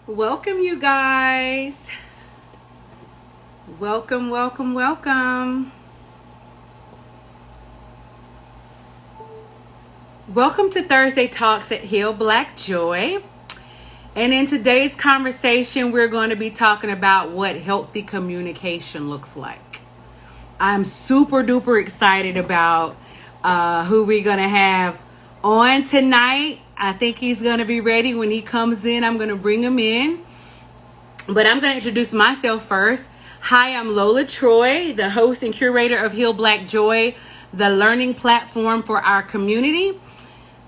Welcome, you guys. Welcome, welcome, welcome. Welcome to Thursday Talks at Heal Black Joy. And in today's conversation, we're going to be talking about what healthy communication looks like. I'm super duper excited about who we're going to have on tonight. I think he's going to be ready when he comes in. I'm going to bring him in. But I'm going to introduce myself first. Hi, I'm Lola Troy, the host and curator of Heal Black Joy, the learning platform for our community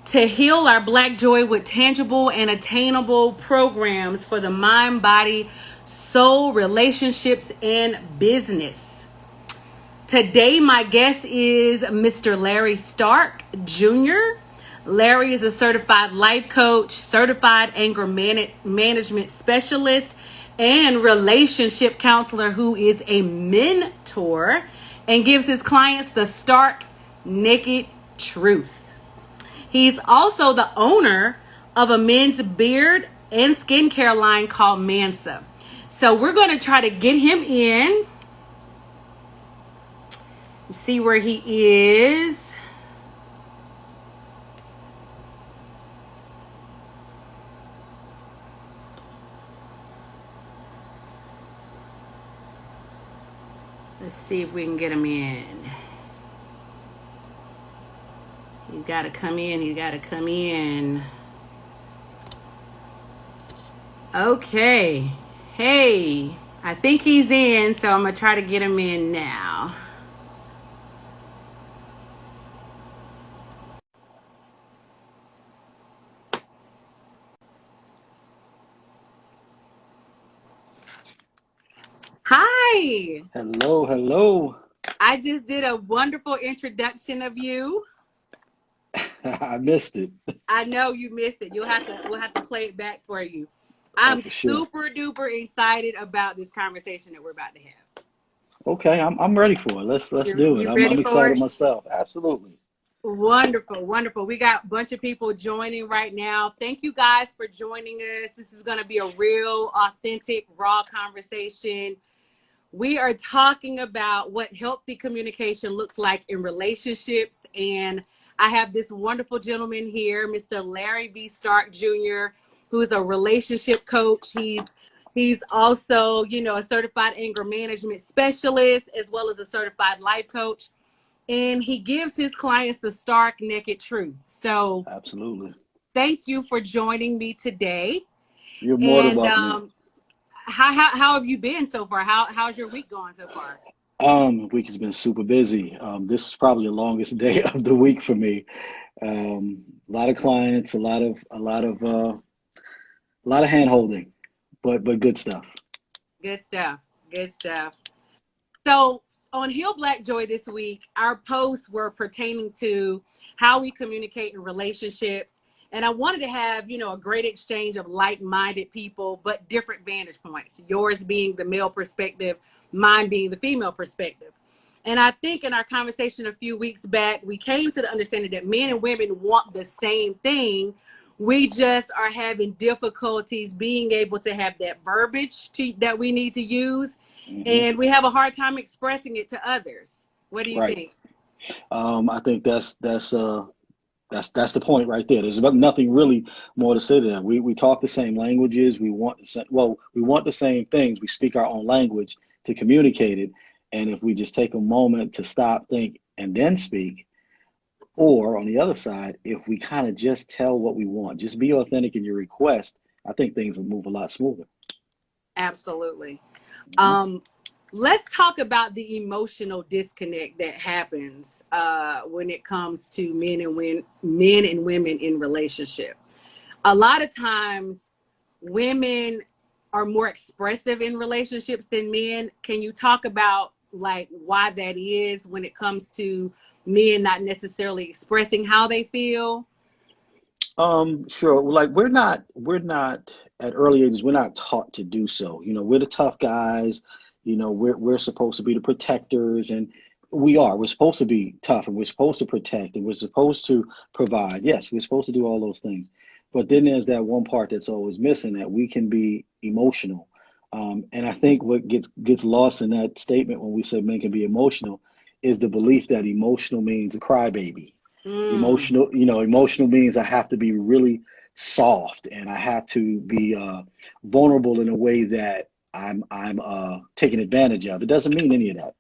to heal our Black joy with tangible and attainable programs for the mind, body, soul, relationships, and business. Today, my guest is Mr. Larry Starke Jr. Larry is a certified life coach, certified anger management specialist, and relationship counselor who is a mentor and gives his clients the stark, naked truth. He's also the owner of a men's beard and skincare line called Mansa. So we're going to try to get him in, see where he is. Let's see if we can get him in. You gotta come in. You gotta come in. Okay. Hey, I think he's in, so I'm gonna try to get him in now. Hi. Hello, hello. I just did a wonderful introduction of you. I missed it. I know you missed it. We'll have to play it back for you. Oh, I'm for sure. super duper excited about this conversation that we're about to have. Okay, I'm ready for it. Let's do it. You I'm ready for excited it? myself. Absolutely. Wonderful, wonderful. We got a bunch of people joining right now. Thank you guys for joining us. This is going to be a real, authentic, raw conversation. We are talking about what healthy communication looks like in relationships. And I have this wonderful gentleman here, Mr. Larry V. Starke Jr., who is a relationship coach. He's also, a certified anger management specialist, as well as a certified life coach. And he gives his clients the stark, naked truth. So Absolutely. thank you for joining me today. You're more than And welcome. how have you been so far? How's your week going so far? Week has been super busy. This was probably the longest day of the week for me. A lot of clients, a lot of hand holding, but good stuff. Good stuff. Good stuff. So on Heal Black Joy this week, our posts were pertaining to how we communicate in relationships. And I wanted to have, a great exchange of like-minded people, but different vantage points. Yours being the male perspective, mine being the female perspective. And I think in our conversation a few weeks back, we came to the understanding that men and women want the same thing. We just are having difficulties being able to have that verbiage that we need to use. Hmm. And we have a hard time expressing it to others. What do you Right. think? I think that's the point right there. There's nothing really more to say to that. We talk the same languages. We want the same things. We speak our own language to communicate it. And if we just take a moment to stop, think, and then speak, or on the other side, if we kind of just tell what we want, just be authentic in your request, I think things will move a lot smoother. Absolutely. Mhm. Um, let's talk about the emotional disconnect that happens when it comes to men and women in relationship. A lot of times, women are more expressive in relationships than men. Can you talk about like why that is when it comes to men not necessarily expressing how they feel? Sure. Like we're not at early ages, we're not taught to do so. We're the tough guys. We're supposed to be the protectors, and we are. We're supposed to be tough, and we're supposed to protect, and we're supposed to provide. Yes, we're supposed to do all those things. But then there's that one part that's always missing, that we can be emotional. And I think what gets lost in that statement when we say men can be emotional is the belief that emotional means a crybaby. Mm. Emotional means I have to be really soft, and I have to be vulnerable in a way that I'm taken advantage of. It doesn't mean any of that.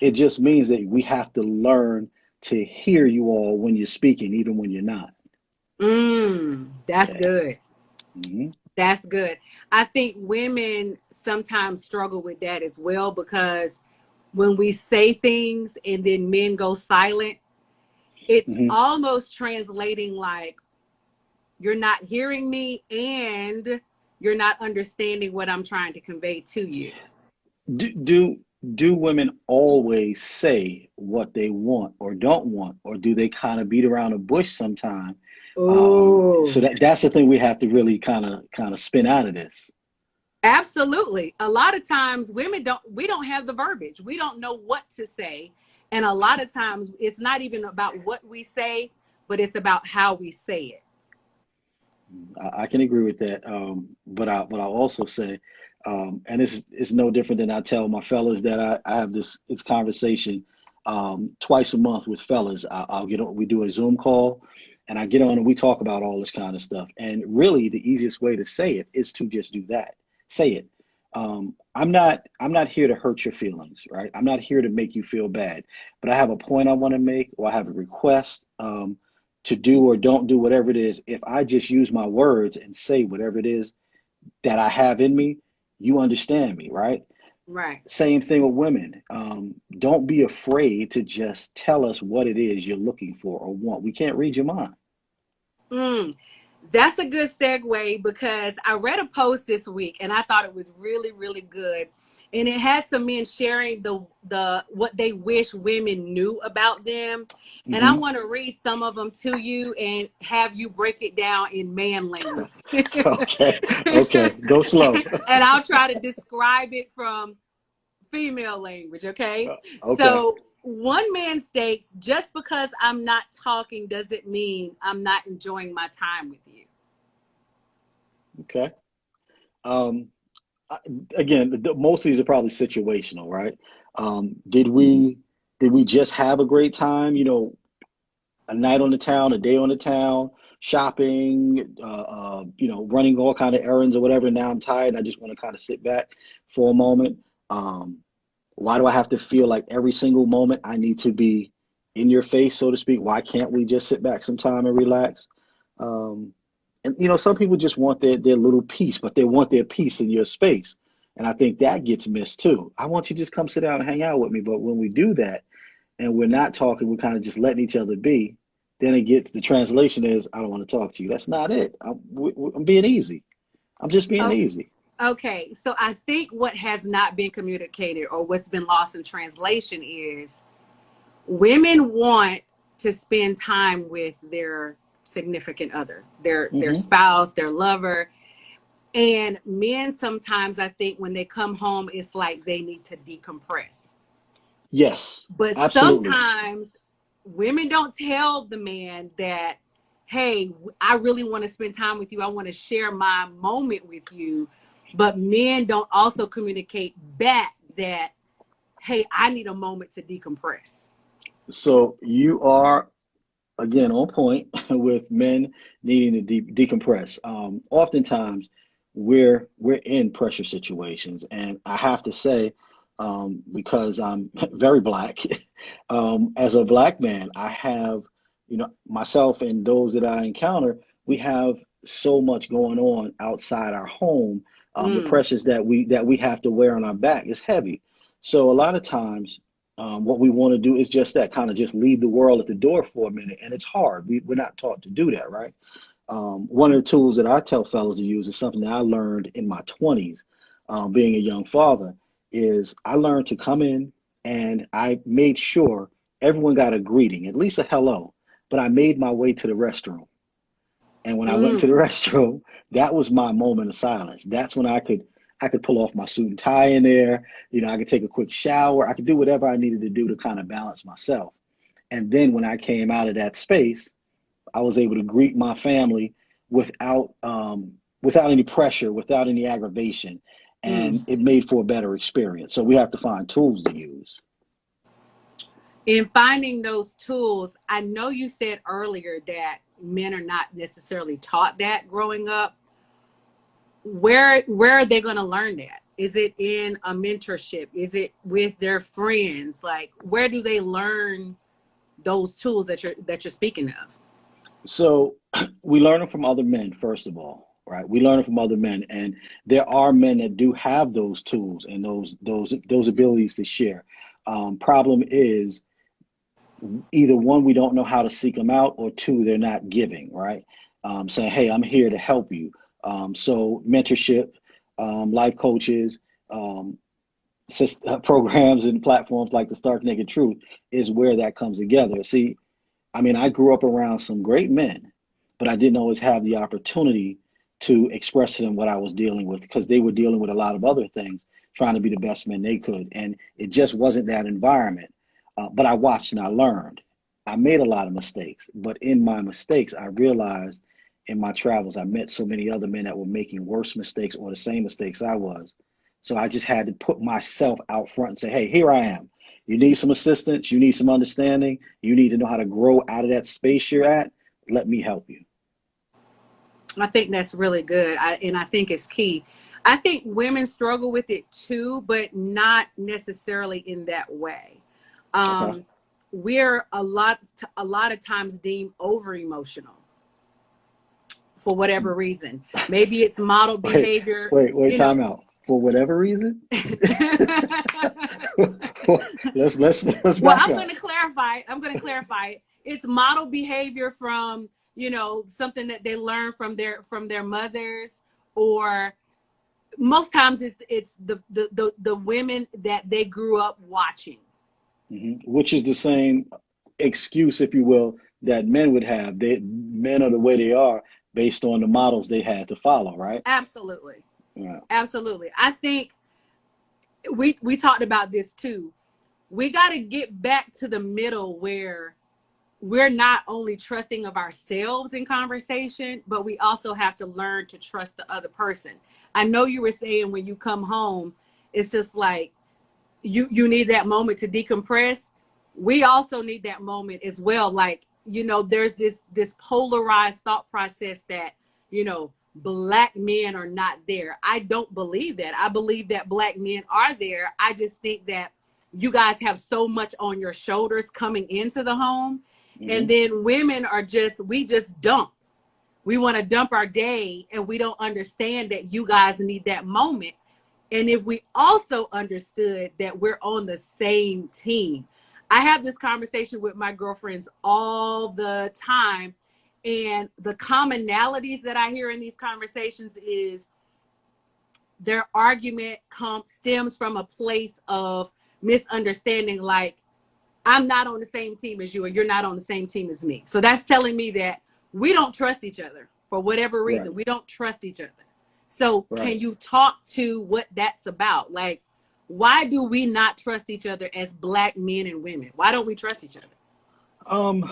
It just means that we have to learn to hear you all when you're speaking, even when you're not. That's Yeah. good. Hmm. That's good. I think women sometimes struggle with that as well, because when we say things and then men go silent, it's Hmm. almost translating like you're not hearing me and you're not understanding what I'm trying to convey to you. Do, do do women always say what they want or don't want, or do they kind of beat around the bush sometime? So Oh, that's the thing we have to really kind of spin out of this. absolutely. A lot of times we don't have the verbiage. We don't know what to say. And a lot of times it's not even about what we say, but it's about how we say it. I can agree with that. But I also say, and it's no different than I tell my fellas that I have this conversation twice a month with fellas. I'll get on. We do a Zoom call, and I get on and we talk about all this kind of stuff. And really, the easiest way to say it is to just do that. Say it. I'm not here to hurt your feelings, right? I'm not here to make you feel bad, but I have a point I want to make, or I have a request. To do or don't do whatever it is, if I just use my words and say whatever it is that I have in me, you understand me, right? Right. Same thing with women. Don't be afraid to just tell us what it is you're looking for or want. We can't read your mind. Mm. That's a good segue, because I read a post this week and I thought it was really, really good. And it had some men sharing the what they wish women knew about them. And I Hmm. want to read some of them to you and have you break it down in man language. Okay, okay, go slow. And I'll try to describe it from female language, okay? Okay, So one man states, just because I'm not talking doesn't mean I'm not enjoying my time with you. okay. Um, I- Again, most of these are probably situational, right? Did we just have a great time? A night on the town, a day on the town, shopping, running all kind of errands or whatever. Now I'm tired. I just want to kind of sit back for a moment. Um, why do I have to feel like every single moment I need to be in your face, so to speak? Why can't we just sit back sometime and relax? Um, and some people just want their little piece, but they want their piece in your space. And I think that gets missed too. I want you to just come sit down and hang out with me. But when we do that, and we're not talking, we're kind of just letting each other be, then the translation is, I don't want to talk to you. That's not it. I'm being easy. I'm just being Oh, easy. okay. So I think what has not been communicated or what's been lost in translation is women want to spend time with their significant other, their Hmm. spouse, their lover. And men sometimes, I think, when they come home, it's like they need to decompress. Yes, But absolutely. sometimes women don't tell the man that, hey, I really want to spend time with you. I want to share my moment with you. But men don't also communicate back that, hey, I need a moment to decompress. So you are, again, on point with men needing to decompress. Oftentimes, we're in pressure situations, and I have to say, because I'm very black, as a black man, I have, myself and those that I encounter, we have so much going on outside our home. The Mm, pressures that we have to wear on our back is heavy. So a lot of times, what we want to do is just that, kind of just leave the world at the door for a minute. And it's hard. We're not taught to do that, right? One of the tools that I tell fellas to use is something that I learned in my 20s, being a young father, is I learned to come in and I made sure everyone got a greeting, at least a hello, but I made my way to the restroom. And when I went to the mm. restroom, that was my moment of silence. That's when I could pull off my suit and tie in there. I could take a quick shower. I could do whatever I needed to do to kind of balance myself. And then when I came out of that space, I was able to greet my family without without any pressure, without any aggravation, and Mm. it made for a better experience. So we have to find tools to use. In finding those tools, I know you said earlier that men are not necessarily taught that growing up. Where are they going to learn that? Is it in a mentorship? Is it with their friends? Like, where do they learn those tools that you're speaking of? So we learn them from other men, first of all, right? We learn it from other men, and there are men that do have those tools and those abilities to share. Problem is, either one, we don't know how to seek them out, or two, they're not giving, right? Saying, hey, I'm here to help you. So mentorship, life coaches, um, programs and platforms like the Stark Naked Truth is where that comes together. See, I mean, I grew up around some great men, but I didn't always have the opportunity to express to them what I was dealing with, because they were dealing with a lot of other things, trying to be the best men they could. And it just wasn't that environment. But I watched and I learned. I made a lot of mistakes, but in my mistakes, I realized in my travels, I met so many other men that were making worse mistakes or the same mistakes I was. So I just had to put myself out front and say, hey, here I am. You need some assistance. You need some understanding. You need to know how to grow out of that space you're at. Let me help you. I think that's really good. And I think it's key. I think women struggle with it too, but not necessarily in that way. Okay. Um, we're a lot of times deemed over emotional for whatever reason. Maybe it's model Wait, behavior, wait, you know. time out. For whatever reason? let's Well, back I'm up. going to clarify it. It's model behavior from, something that they learn from their mothers, or most times it's the women that they grew up watching. Which is the same excuse, if you will, that men would have. Men are the way they are based on the models they had to follow, right? Absolutely. Yeah. Absolutely. I think we talked about this too. We got to get back to the middle where we're not only trusting of ourselves in conversation, but we also have to learn to trust the other person. I know you were saying when you come home, it's just like you need that moment to decompress. We also need that moment as well. Like, there's this polarized thought process that, black men are not there. I don't believe that. I believe that black men are there. I just think that you guys have so much on your shoulders coming into the home. And hmm then women we just dump. We want to dump our day, and we don't understand that you guys need that moment. And if we also understood that we're on the same team. I have this conversation with my girlfriends all the time. And the commonalities that I hear in these conversations is their argument stems from a place of misunderstanding. Like, I'm not on the same team as you, and you're not on the same team as me. So that's telling me that we don't trust each other for whatever Right, reason. We don't trust each other. So can right. you talk to what that's about? Like, why do we not trust each other as black men and women? Why don't we trust each other? Um,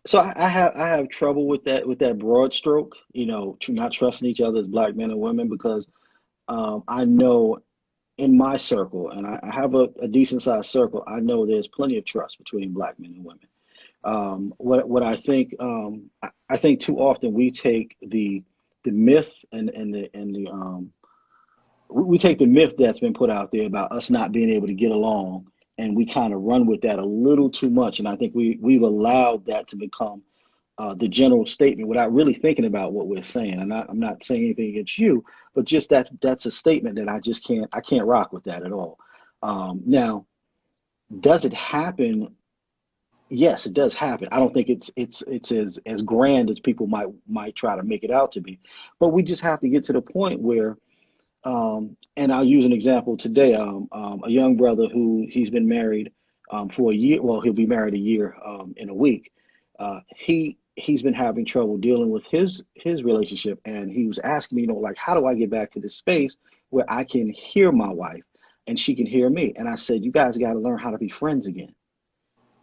so I have trouble with that broad stroke, not trusting each other as black men and women, because I know in my circle, and I have a decent sized circle, I know there's plenty of trust between black men and women. What I think too often we take the myth and we take the myth that's been put out there about us not being able to get along, and we kind of run with that a little too much. And I think we've allowed that to become the general statement without really thinking about what we're saying. And I'm not saying anything against you, but just that's a statement that I can't rock with that at all. Now, does it happen? Yes, it does happen. I don't think it's as grand as people might try to make it out to be, but we just have to get to the point where, and I'll use an example today. A young brother who he's been married for a year. Well, he'll be married a year in a week. He's been having trouble dealing with his relationship, and he was asking me, like, how do I get back to this space where I can hear my wife and she can hear me? And I said, you guys got to learn how to be friends again.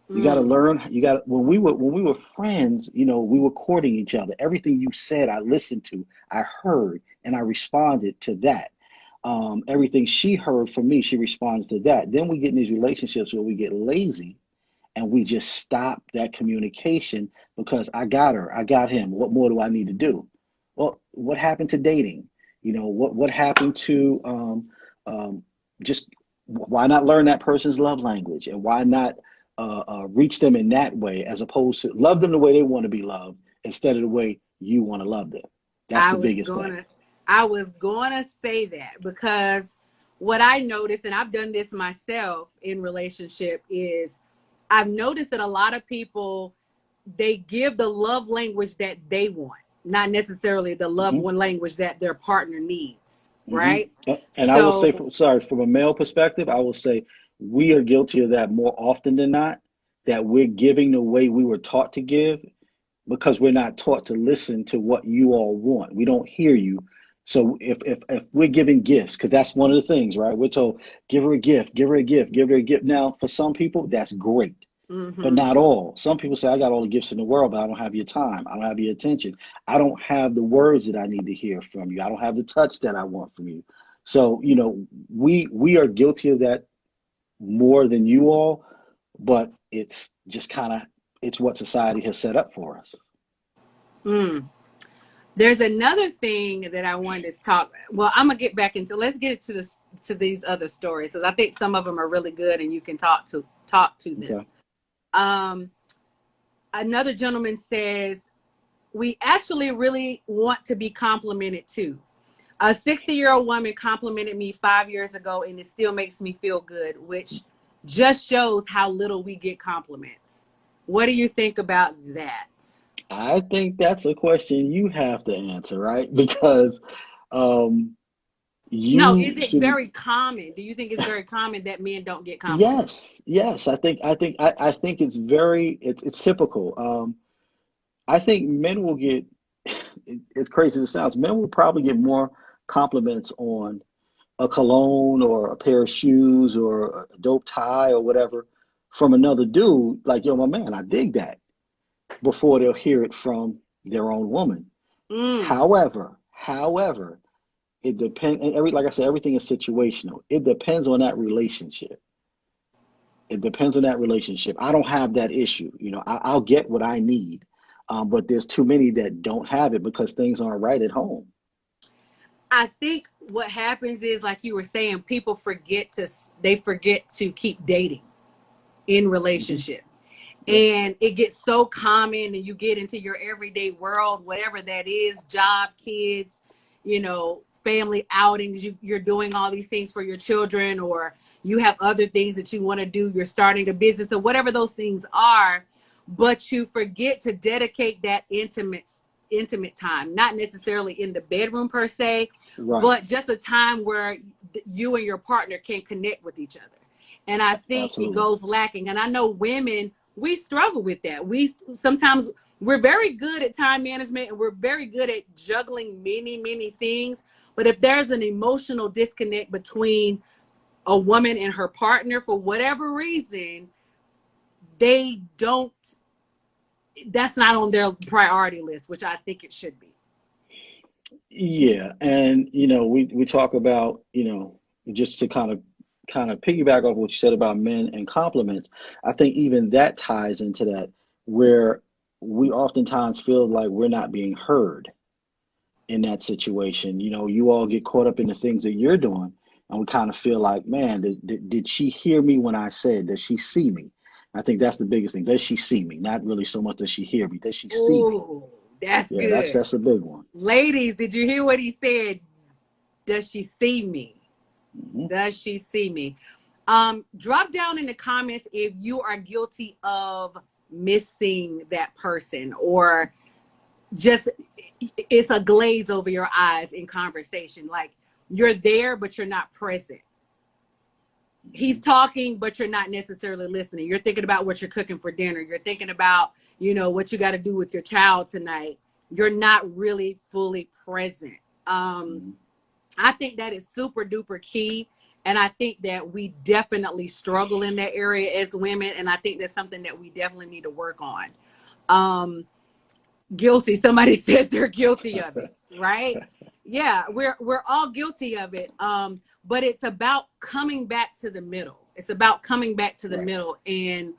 You got to Mm. learn. When we were friends, we were courting each other. Everything you said, I listened to, I heard, and I responded to that. Everything she heard from me, she responds to that. Then we get in these relationships where we get lazy and we just stop that communication because I got her, I got him. What more do I need to do? Well, what happened to dating? What happened to just why not learn that person's love language, and why not reach them in that way as opposed to love them the way they want to be loved instead of the way you want to love them. That's I the was biggest thing. gonna I was gonna say that because what I noticed, and I've done this myself in relationship, is I've noticed that a lot of people, they give the love language that they want, not necessarily the love Hmm. one language that their partner needs, Hmm. right? And I will say, So from a male perspective, I will say we are guilty of that more often than not, that we're giving the way we were taught to give because we're not taught to listen to what you all want. We don't hear you. So if we're giving gifts, because that's one of the things, right? We're told, give her a gift, give her a gift, give her a gift. Now, for some people, that's great, but mhm. not all. Some people say, I got all the gifts in the world, but I don't have your time. I don't have your attention. I don't have the words that I need to hear from you. I don't have the touch that I want from you. So, we are guilty of that more than you all, but it's just it's what society has set up for us. Mm. There's another thing that I wanted to talk. Well, I'm gonna get back into. Let's get into this to these other stories because I think some of them are really good and you can talk to them. Okay. Um, Another gentleman says we actually really want to be complimented too. A 60-year-old woman complimented me 5 years ago, and it still makes me feel good, which just shows how little we get compliments. What do you think about that? I think that's a question you have to answer, right? Because um, No, you is it should. very common? Do you think it's very common that men don't get compliments? Yes, yes. I think it's typical. I think men will get. It's crazy as it sounds. Men will probably get more compliments on a cologne or a pair of shoes or a dope tie or whatever from another dude. Like, yo, my man, I dig that. Before they'll hear it from their own woman. Mm. However, it depends. And like I said, everything is situational. It depends on that relationship. It depends on that relationship. I don't have that issue. I'll get what I need, but there's too many that don't have it because things aren't right at home. I think what happens is, like you were saying, people forget to keep dating in Hmm. relationship. Yep. And it gets so common and you get into your everyday world, whatever that is, job, kids, family outings, you're doing all these things for your children, or you have other things that you want to do, you're starting a business or whatever those things are, but you forget to dedicate that intimate time, not necessarily in the bedroom per se, Right. but just a time where you and your partner can connect with each other. And I think it Absolutely. goes lacking. And I know women, we struggle with that. We're very good at time management and we're very good at juggling many things. But if there's an emotional disconnect between a woman and her partner for whatever reason, they don't, that's not on their priority list, which I think it should be. Yeah, and we talk about, just to kind of piggyback off what you said about men and compliments. I think even that ties into that, where we oftentimes feel like we're not being heard in that situation. You all get caught up in the things that you're doing, and we kind of feel like, man, did she hear me when I said? Does she see me? I think that's the biggest thing. Does she see me? Not really so much does she hear me. Does she see me? Oh, that's Yeah, that's good. that's a big one. Ladies, did you hear what he said? Does she see me? Hmm. Does she see me? Drop down in the comments if you are guilty of missing that person, or just it's a glaze over your eyes in conversation. Like you're there, but you're not present. He's Hmm. talking, but you're not necessarily listening. You're thinking about what you're cooking for dinner. You're thinking about, what you got to do with your child tonight. You're not really fully present. Um, Hmm. I think that is super duper key. And I think that we definitely struggle in that area as women. And I think that's something that we definitely need to work on. Um, Guilty. Somebody says they're guilty of it, right? Yeah, we're all guilty of it. But it's about coming back to the middle. It's about coming back to the Right. middle and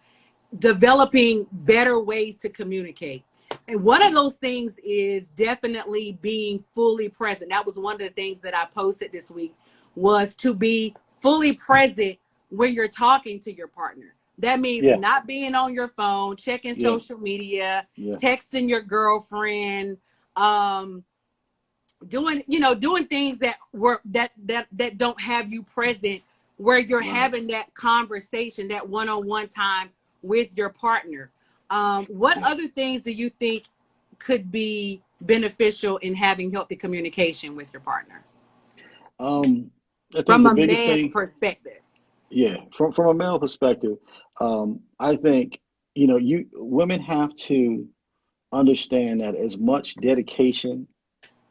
developing better ways to communicate. And one of those things is definitely being fully present. That was one of the things that I posted this week, was to be fully present when you're talking to your partner. That means Yeah. not being on your phone, checking Yeah. social media, Yeah. texting your girlfriend, um, doing things that don't have you present, where you're Right. having that conversation, that one-on-one time with your partner. What Yeah. other things do you think could be beneficial in having healthy communication with your partner I think from the a biggest man's thing, perspective? yeah, from a male perspective, I think, you women have to understand that as much dedication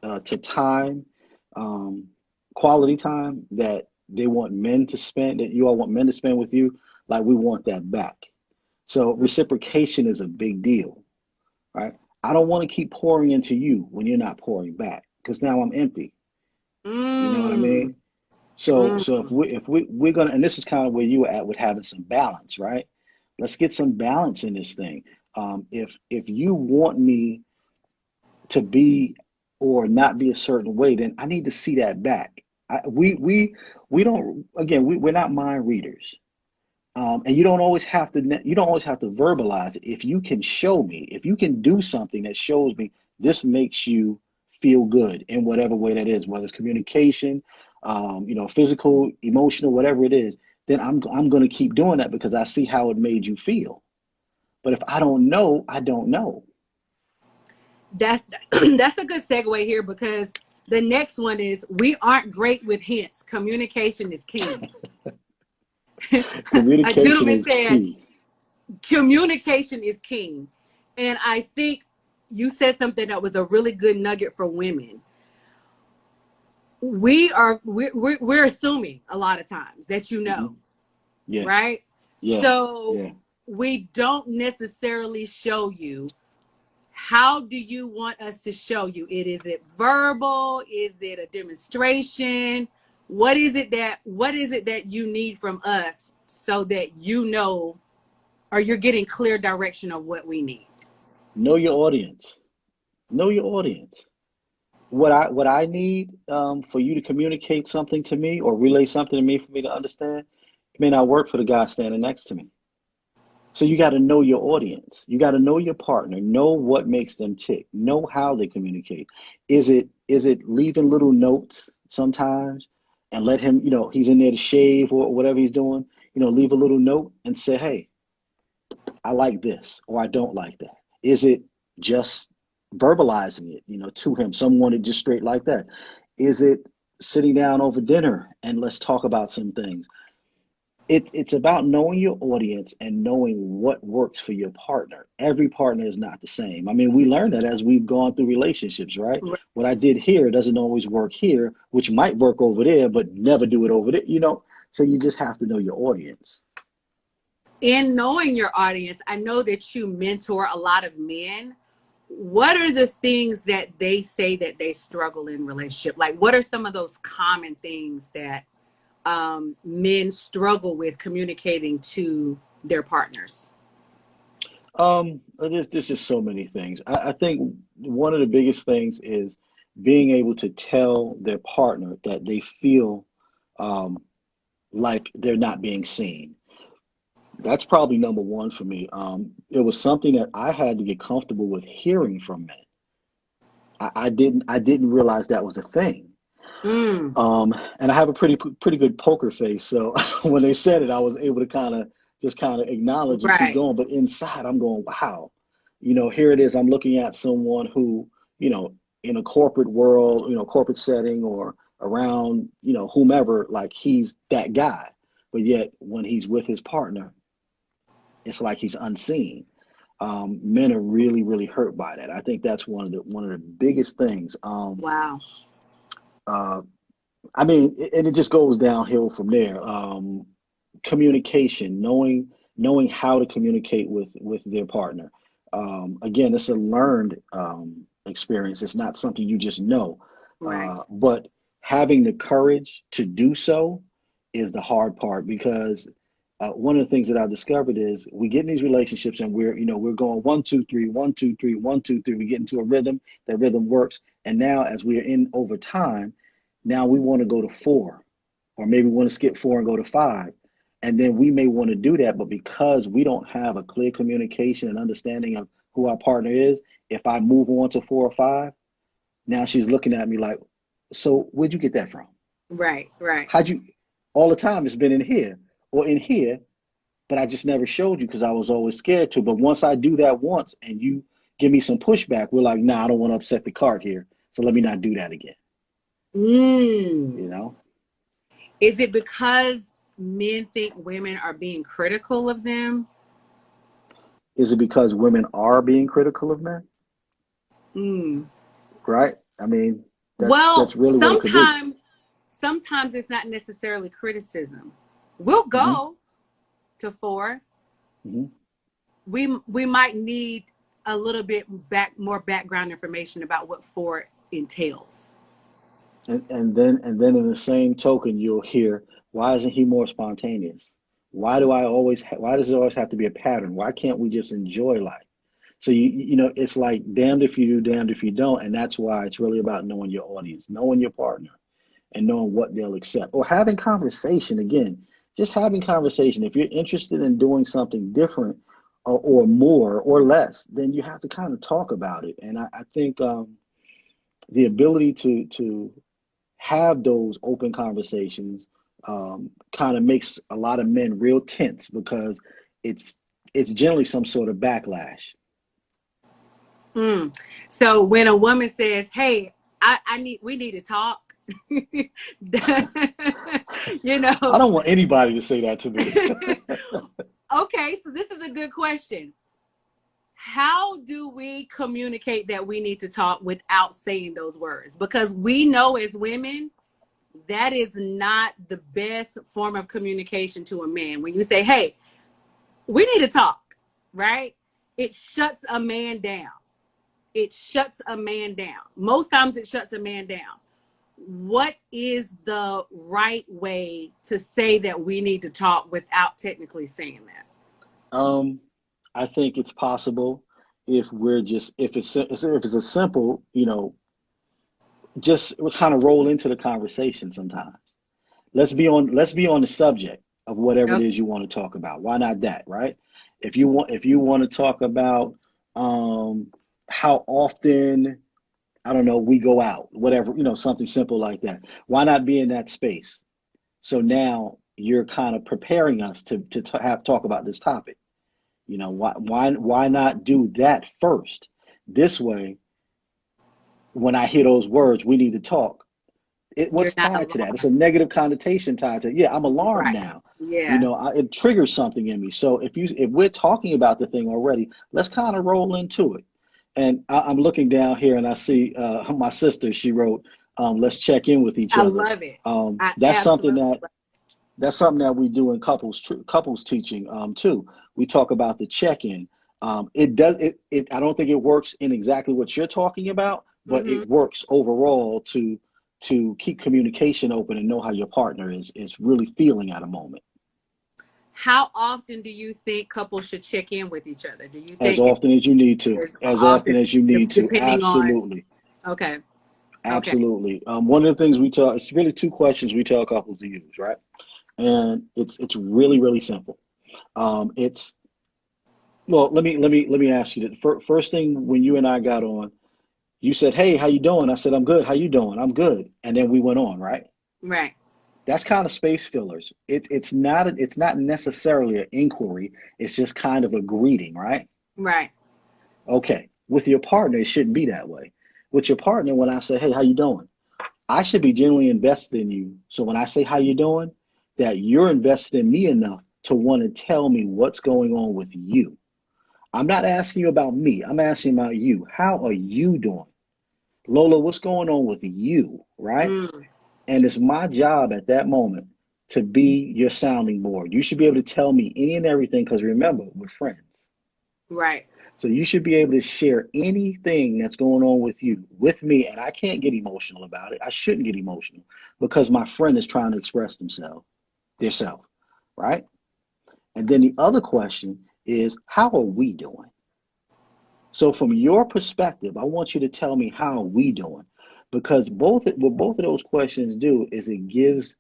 to time, um, quality time that they want men to spend, that you all want men to spend with you, like we want that back. So reciprocation is a big deal, right? I don't want to keep pouring into you when you're not pouring back, because now I'm empty. You know what I Mm, mean? So mm. if we're gonna, and this is kind of where you were at with having some balance, right? Let's get some balance in this thing. If you want me to be or not be a certain way, then I need to see that back. We don't, again, we're not mind readers. And you don't always have to verbalize it. If you can show me, if you can do something that shows me this makes you feel good in whatever way that is, whether it's communication, physical, emotional, whatever it is, then I'm going to keep doing that because I see how it made you feel. But if I don't know, I don't know. That's that's a good segue here, because the next one is, we aren't great with hints. Communication is king. A Communication gentleman is said key. communication is king. And I think you said something that was a really good nugget for women. We're assuming a lot of times that Hmm. Yeah, right? yeah, So yeah. we don't necessarily show you. How do you want us to show you it? Is it verbal? Is it a demonstration? What is it that you need from us, so that or you're getting clear direction of what we need? Know your audience. Know your audience. What I need, for you to communicate something to me or relay something to me for me to understand, it may not work for the guy standing next to me. So you got to know your audience. You got to know your partner. Know what makes them tick. Know how they communicate. Is it leaving little notes sometimes and let him, he's in there to shave or whatever he's doing, leave a little note and say, hey, I like this or I don't like that. Is it just verbalizing it, to him, someone just straight like that? Is it sitting down over dinner and let's talk about some things? It's about knowing your audience and knowing what works for your partner. Every partner is not the same. I mean, we learn that as we've gone through relationships, right? What I did here doesn't always work here, which might work over there, but never do it over there. So you just have to know your audience. In knowing your audience, I know that you mentor a lot of men. What are the things that they say that they struggle in relationship? Like, what are some of those common things that men struggle with communicating to their partners? There's just so many things. I think one of the biggest things is being able to tell their partner that they feel, um, like they're not being seen. That's probably number one for me. It was something that I had to get comfortable with hearing from men. I didn't realize that was a thing. Mm, And I have a pretty good poker face, so when they said it, I was able to kind of acknowledge and keep right. going. But inside, I'm going, wow, here it is. I'm looking at someone who, you know, in a corporate world, corporate setting or around, whomever, like he's that guy. But yet, when he's with his partner, it's like he's unseen. Men are really, really hurt by that. I think that's one of the biggest things. Wow. Uh, I mean, and it just goes downhill from there. Communication, knowing how to communicate with their partner. Again, it's a learned experience. It's not something you just know, Right. but having the courage to do so is the hard part because one of the things that I've discovered is we get in these relationships and we're going 1, 2, 3, 1, 2, 3, 1, 2, 3. We get into a rhythm. That rhythm works, and now as we are in over time, now we want to go to 4, or maybe we want to skip 4 and go to 5. And then we may want to do that, but because we don't have a clear communication and understanding of who our partner is, if I move on to 4 or 5, now she's looking at me like, so where'd you get that from? Right. Right. How'd you, all the time it's been in here or in here, but I just never showed you because I was always scared to. But once I do that once and you give me some pushback, we're like, nah, I don't want to upset the cart here. So let me not do that again. Mm. You know? Is it because men think women are being critical of them? Is it because women are being critical of men? Mm. Right? I mean, that's Well, really what it could be. sometimes it's not necessarily criticism. We'll Hmm. go to 4. Hmm. We might need a little bit more background information about what 4 entails. And then in the same token, you'll hear, why isn't he more spontaneous? Why does it always have to be a pattern? Why can't we just enjoy life? So it's like damned if you do, damned if you don't, and that's why it's really about knowing your audience, knowing your partner, and knowing what they'll accept. Or having conversation again, just having conversation. If you're interested in doing something different or more or less, then you have to kind of talk about it. And I think the ability to have those open conversations kind of makes a lot of men real tense because it's it's generally some sort of backlash. Mm. So when a woman says, "Hey, we need to talk," you I know. don't want anybody to say that to me. Okay, so this is a good question. How do we communicate that we need to talk without saying those words? Because we know as women, that is not the best form of communication to a man. When you say, "Hey, we need to talk," right? It shuts a man down. It shuts a man down. Most times it shuts a man down. What is the right way to say that we need to talk without technically saying that? um, I think it's possible if we're just if it's a simple, just kind of roll into the conversation sometimes. Let's be on the subject of whatever it Okay. is you want to talk about. Why not that, right? If you want to talk about um how often, I don't know, we go out, whatever, something simple like that. Why not be in that space? So now you're kind of preparing us to have talk about this topic. Why not do that first? This way, when I hear those words, we need to talk. You're What's not tied to that? It's a alarmed. negative connotation tied to it. Yeah, I'm alarmed Right. now. Yeah. It triggers something in me. So if we're talking about the thing already, let's kind of roll into it. And I'm looking down here and I see my sister. She wrote, "Let's check in with each I other." love it. I That's something absolutely that love we do in couples teaching too. We talk about the check-in. It does it. I don't think it works in exactly what you're talking about, it. but Hmm. it works overall to keep communication open and know how your partner is really feeling at a moment. How often do you think couples should check in with each other? Do you As think it often as you need to. is As often often as you need to. depending on? Absolutely. Okay. Okay. Absolutely. One of the things we tell, it's really two questions we tell couples to use, right? And it's really, really simple. It's Well, let me ask you that. First thing, when you and I got on, you said, "Hey, how you doing?" I said, "I'm good. How you doing?" "I'm good." And then we went on, right? Right. That's kind of space fillers. It's not necessarily an inquiry. It's just kind of a greeting, right? Right. Okay. With your partner, it shouldn't be that way. With your partner, when I say, "Hey, how you doing?" I should be genuinely invested in you. So when I say how you doing, that you're invested in me enough to want to tell me what's going on with you. I'm not asking you about me. I'm asking about you. How are you doing? Lola, what's going on with you, right? Mm. And it's my job at that moment to be your sounding board. You should be able to tell me any and everything because remember, we're friends. Right. So you should be able to share anything that's going on with you with me. And I can't get emotional about it. I shouldn't get emotional because my friend is trying to express themselves, right? And then the other question is, how are we doing? So from your perspective, I want you to tell me how are we doing? Because what both of those questions do is it gives,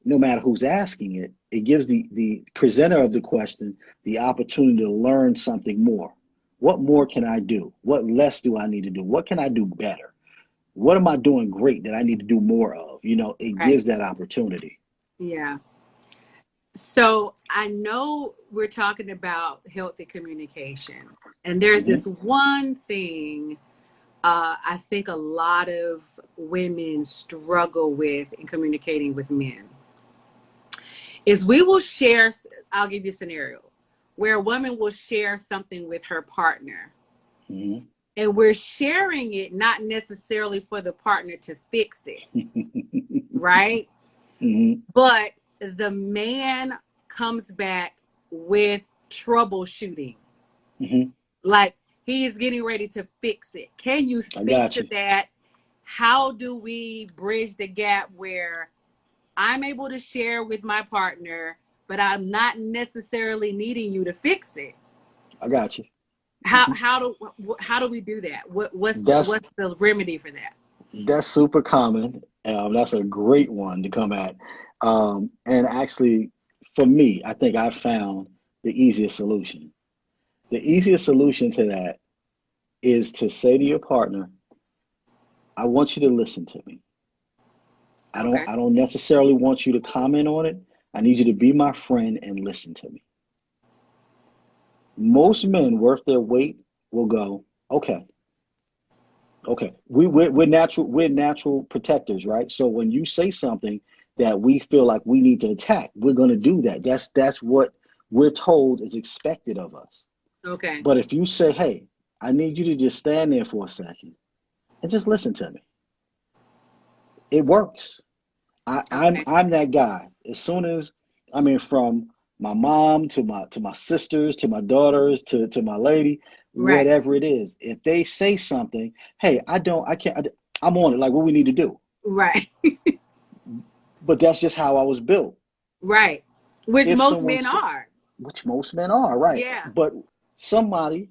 no matter who's asking it, it gives the presenter of the question the opportunity to learn something more. What more can I do? What less do I need to do? What can I do better? What am I doing great that I need to do more of? It Right. gives that opportunity. Yeah. So I know we're talking about healthy communication, and there's Hmm. this one thing I think a lot of women struggle with in communicating with men is we will share. I'll give you a scenario where a woman will share something with her partner, Hmm. and we're sharing it not necessarily for the partner to fix it, right? Hmm. But the man comes back with troubleshooting. Hmm. Like he is getting ready to fix it. Can you I speak got to you. that? How do we bridge the gap where I'm able to share with my partner, but I'm not necessarily needing you to fix it? I got you. How how do we do that? That's What's the remedy for that? That's super common. That's a great one to come at. And actually, for me, I think I found the easiest solution. The easiest solution to that is to say to your partner, I want you to listen to me. Okay. I don't necessarily want you to comment on it. I need you to be my friend and listen to me. Most men worth their weight will go, okay, okay. We're natural protectors, right? So when you say something that we feel like we need to attack, we're gonna do that. That's what we're told is expected of us. Okay. But if you say, hey, I need you to just stand there for a second and just listen to me, it works. Okay. I'm that guy. As soon as from my mom to my sisters to my daughters to my lady, Right. whatever it is, if they say something, hey, I can't, I'm on it. Like what we need to do. Right. But that's just how I was built. Right. Which If most someone, men are. which most men are, right? Yeah. But somebody,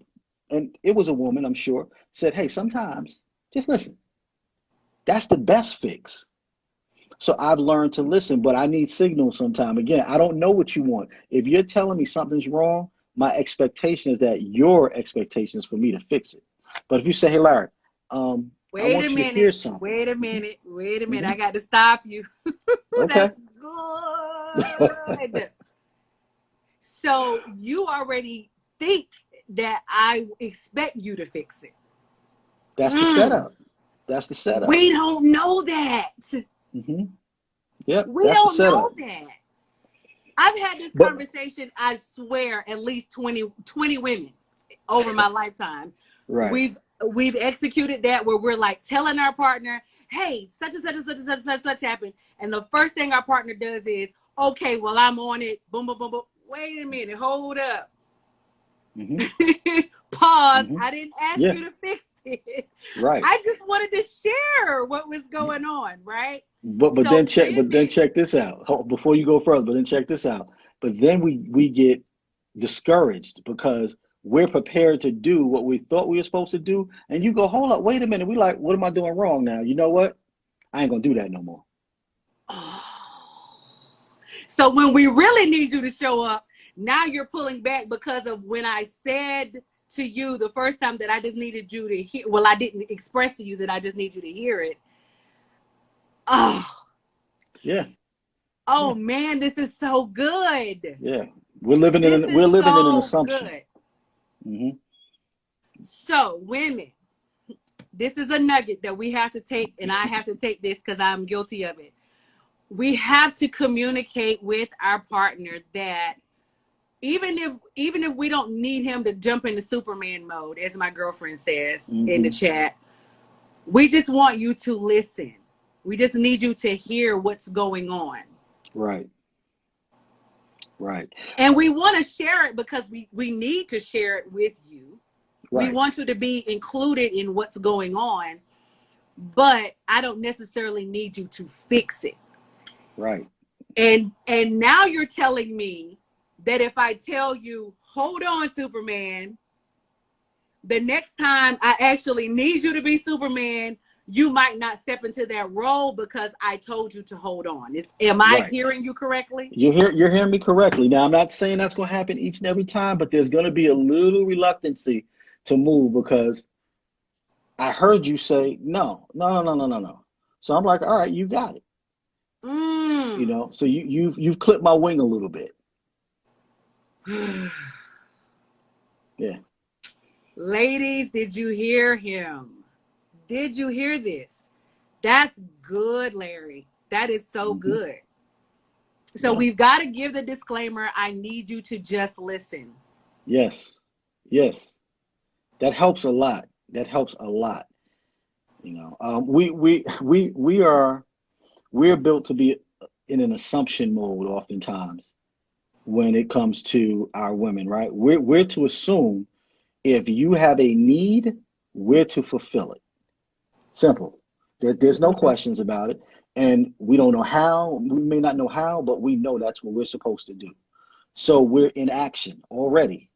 and it was a woman, I'm sure, said, hey, sometimes just listen. That's the best fix. So I've learned to listen, but I need signals sometime. Again, I don't know what you want. If you're telling me something's wrong, my expectation is that your expectation is for me to fix it. But if you say, hey, Larry, I Wait a want you to hear minute. something. Wait a Hmm. minute. Wait a minute. Hmm. I got to stop you. Okay. That's good. So you already think that I expect you to fix it. That's the Mm. setup. That's the setup. We don't know that. Hmm. Yep. We That's the don't know setup. that. I've had this But conversation, I swear, at least 20 women over my lifetime. right. We've executed that where we're like telling our partner, hey, such and such and such and such and such happened. And the first thing our partner does is, okay, well, I'm on it. Boom, boom, boom, boom. Wait a minute, hold up. Hmm. Pause. Hmm. I didn't ask Yeah. you to fix it. Right. I just wanted to share what was going on, right? But So then women, check this out. Before you go further, but then check this out. But then we get discouraged because we're prepared to do what we thought we were supposed to do, and you go, hold up, wait a minute. We like, what am I doing wrong now? You know what? I ain't gonna do that no more. oh. So when we really need you to show up, now you're pulling back because of when I said to you the first time that I just needed you to hear. Well, I didn't express to you that I just need you to hear it. Oh, Yeah, oh yeah, man, this is so good. yeah. This is We're living in an so assumption. good. Hmm. So women, this is a nugget that we have to take, and I have to take this because I'm guilty of it. We have to communicate with our partner that even if we don't need him to jump into Superman mode, as my girlfriend says in the Hmm. chat, we just want you to listen. We just need you to hear what's going on. Right. Right. And we want to share it because we need to share it with you. We Right. want you to be included in what's going on, but I don't necessarily need you to fix it. Right. And now you're telling me that if I tell you, hold on, Superman, the next time I actually need you to be Superman, you might not step into that role because I told you to hold on. Am I Right. hearing you correctly? You're hearing me correctly. Now, I'm not saying that's going to happen each and every time, but there's going to be a little reluctancy to move because I heard you say no, no, no, no, no, no, no. So I'm like, all right, you got it. You Mm. know, so you've clipped my wing a little bit. Yeah. Ladies, did you hear him? Did you hear this? That's good, Larry. That is so Hmm. good. So Yeah. we've got to give the disclaimer. I need you to just listen. Yes. Yes. That helps a lot. That helps a lot. You know, we're built to be in an assumption mode oftentimes when it comes to our women, right? We're to assume if you have a need, we're to fulfill it. Simple. There's no Mhm. questions about it. And we don't know how, we may not know how, but we know that's what we're supposed to do. So we're in action already.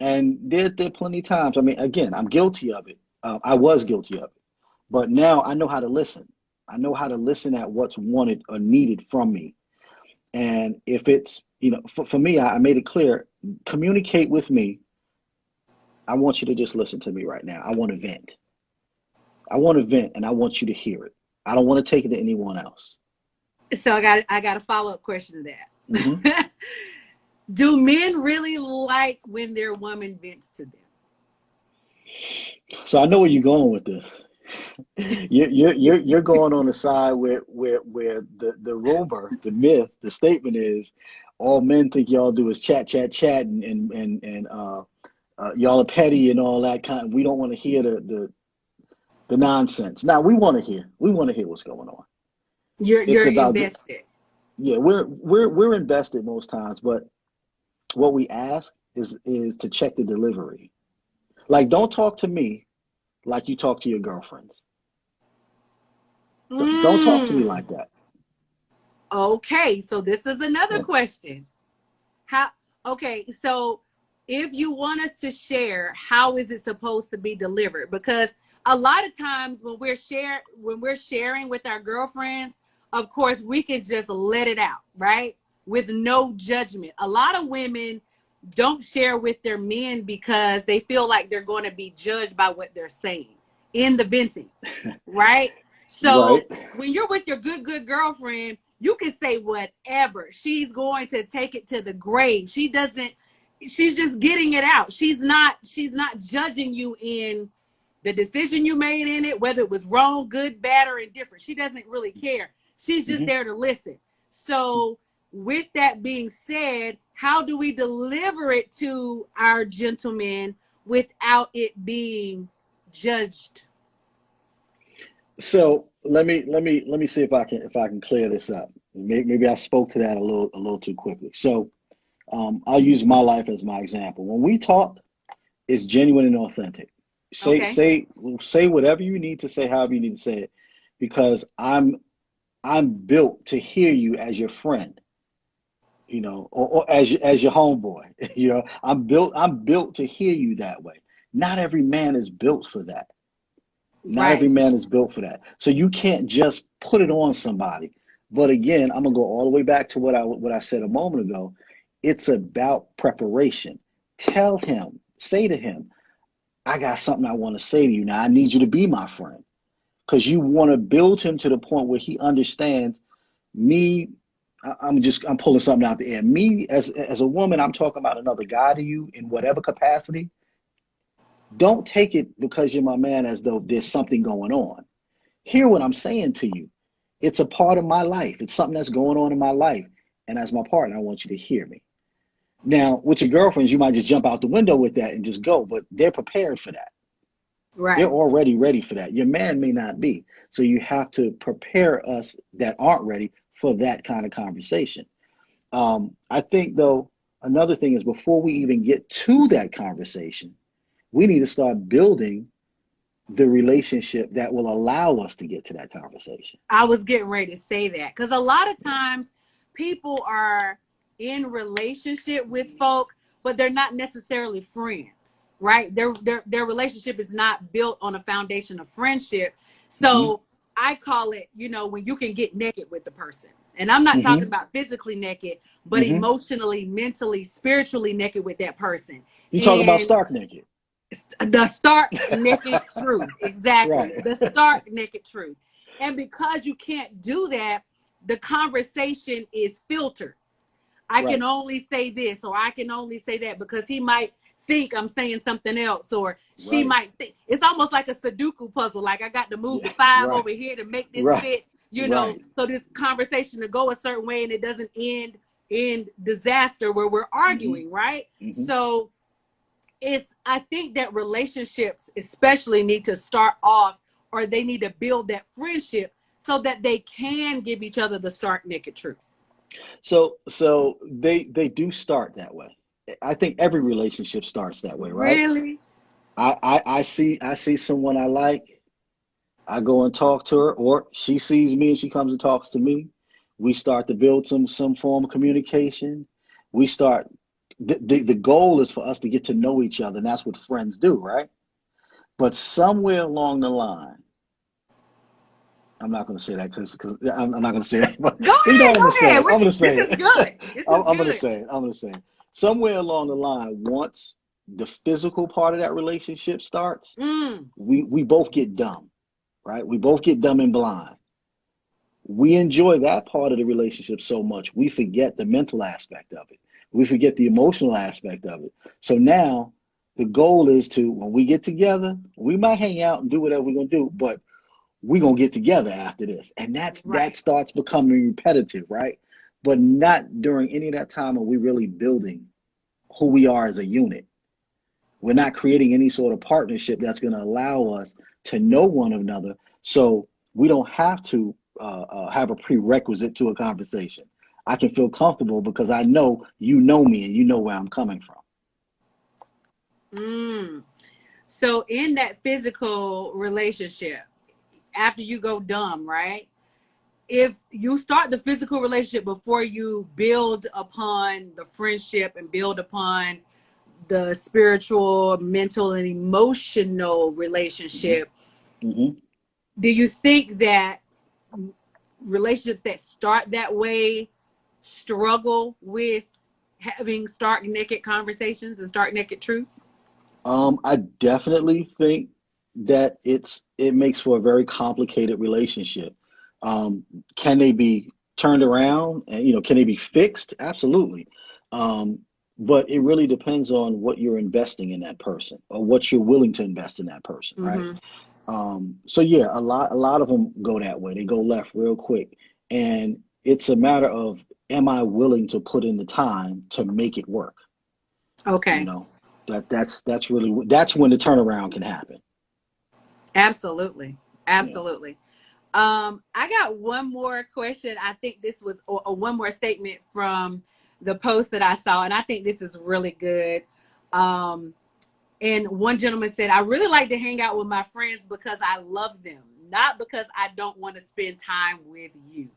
And there are plenty of times, I mean, again, I'm guilty of it. I was guilty of it. But now I know how to listen. I know how to listen at what's wanted or needed from me. And if it's, you know, for me, I made it clear, communicate with me. I want you to just listen to me right now. I want to vent. I want to vent and I want you to hear it. I don't want to take it to anyone else. So I got a follow-up question to Hmm. that. Do men really like when their woman vents to them? So I know where you're going with this. You're going on the side where the rumor, the myth, the statement is all men think y'all do is chat, chat, chat, and y'all are petty and all that kind. We don't want to hear the nonsense. Now we want to hear what's going on. It's You're about invested. yeah, we're invested most times, but what we ask is to check the delivery. Like, don't talk to me like you talk to your girlfriends. Don't talk to me Mm. like that. Okay, so this is another Yeah. question. How okay, so if you want us to share, how is it supposed to be delivered? Because a lot of times when we're sharing with our girlfriends, of course, we can just let it out, right? With no judgment. A lot of women don't share with their men because they feel like they're going to be judged by what they're saying in the venting, right? Right. So when you're with your good girlfriend, you can say whatever. She's going to take it to the grave. She's just getting it out. She's not judging you in the decision you made in it, whether it was wrong, good, bad, or indifferent. She doesn't really care. She's just Hmm. there to listen. So with that being said, how do we deliver it to our gentlemen without it being judged? So let me see if I can clear this up. Maybe I spoke to that a little too quickly. So I'll use my life as my example. When we talk, it's genuine and authentic. Say Okay. say say whatever you need to say, however you need to say it, because I'm built to hear you as your friend, you know, or as your homeboy. You know, I'm built to hear you that way. Not every man is built for that. Not every Right. man is built for that. So you can't just put it on somebody. But again, I'm gonna go all the way back to what I said a moment ago. It's about preparation. Tell him, say to him, I got something I want to say to you. Now I need you to be my friend. Because you want to build him to the point where he understands me. I'm pulling something out the air. Me as a woman, I'm talking about another guy to you in whatever capacity. Don't take it because you're my man as though there's something going on. Hear what I'm saying to you. It's a part of my life. It's something that's going on in my life. And as my partner, I want you to hear me. Now, with your girlfriends, you might just jump out the window with that and just go, but they're prepared for that. They're Right. already ready for that. Your man may not be. So you have to prepare us that aren't ready for that kind of conversation. I think, though, another thing is before we even get to that conversation, we need to start building the relationship that will allow us to get to that conversation. I was getting ready to say that because a lot of Yeah. times people are in relationship with folk, but they're not necessarily friends, right? Their relationship is not built on a foundation of friendship. Hmm. So I call it, when you can get naked with the person. And I'm not talking Hmm. about physically naked, but Hmm. emotionally, mentally, spiritually naked with that person. You talk about And stark naked. the stark naked truth. Exactly. Right. The stark naked truth. And because you can't do that, the conversation is filtered. I can Right. only say this or I can only say that because he might think I'm saying something else or she Right. might think it's almost like a Sudoku puzzle. Like I got to move Yeah. the five Right. over here to make this Right. fit, Right. so this conversation to go a certain way and it doesn't end in disaster where we're Hmm. arguing, right? Hmm. So I think that relationships especially need to start off or they need to build that friendship so that they can give each other the stark naked truth. So they do start that way. I think every relationship starts that way, right? Really? I see someone I like. I go and talk to her, or she sees me and she comes and talks to me. We start to build some form of communication. We start the goal is for us to get to know each other, and that's what friends do, right? But somewhere along the line, I'm not going to say that because I'm not going to say that, but Go you know ahead, what I'm going go to say. ahead. I'm going to This say is it. good. This is I'm going to good. say it. I'm going to say it. Somewhere along the line, once the physical part of that relationship starts, Mm, we both get dumb, right? We both get dumb and blind. We enjoy that part of the relationship so much, we forget the mental aspect of it. We forget the emotional aspect of it. So now the goal is to, when we get together, we might hang out and do whatever we're going to do, but we're going to get together after this. And that right. starts becoming repetitive, right? But not during any of that time are we really building who we are as a unit. We're not creating any sort of partnership that's going to allow us to know one another. So we don't have to have a prerequisite to a conversation. I can feel comfortable because I know you know me and you know where I'm coming from. Mm. So in that physical relationship, after you go dumb, right? If you start the physical relationship before you build upon the friendship and build upon the spiritual, mental, and emotional Hmm. relationship, Hmm. do you think that relationships that start that way struggle with having stark naked conversations and stark naked truths? I definitely think that it makes for a very complicated relationship. Um, can they be turned around and can they be fixed? Absolutely. Um, but it really depends on what you're investing in that person or what you're willing to invest in that person, right? Mm-hmm. So yeah, a lot of them go that way. They go left real quick, and it's a matter of, am I willing to put in the time to make it work? You Okay. know, that's really that's when the turnaround can happen. Absolutely. Yeah. Absolutely. I got one more question. I think this was or one more statement from the post that I saw, and I think this is really good. Um, and one gentleman said, "I really like to hang out with my friends because I love them, not because I don't want to spend time with you."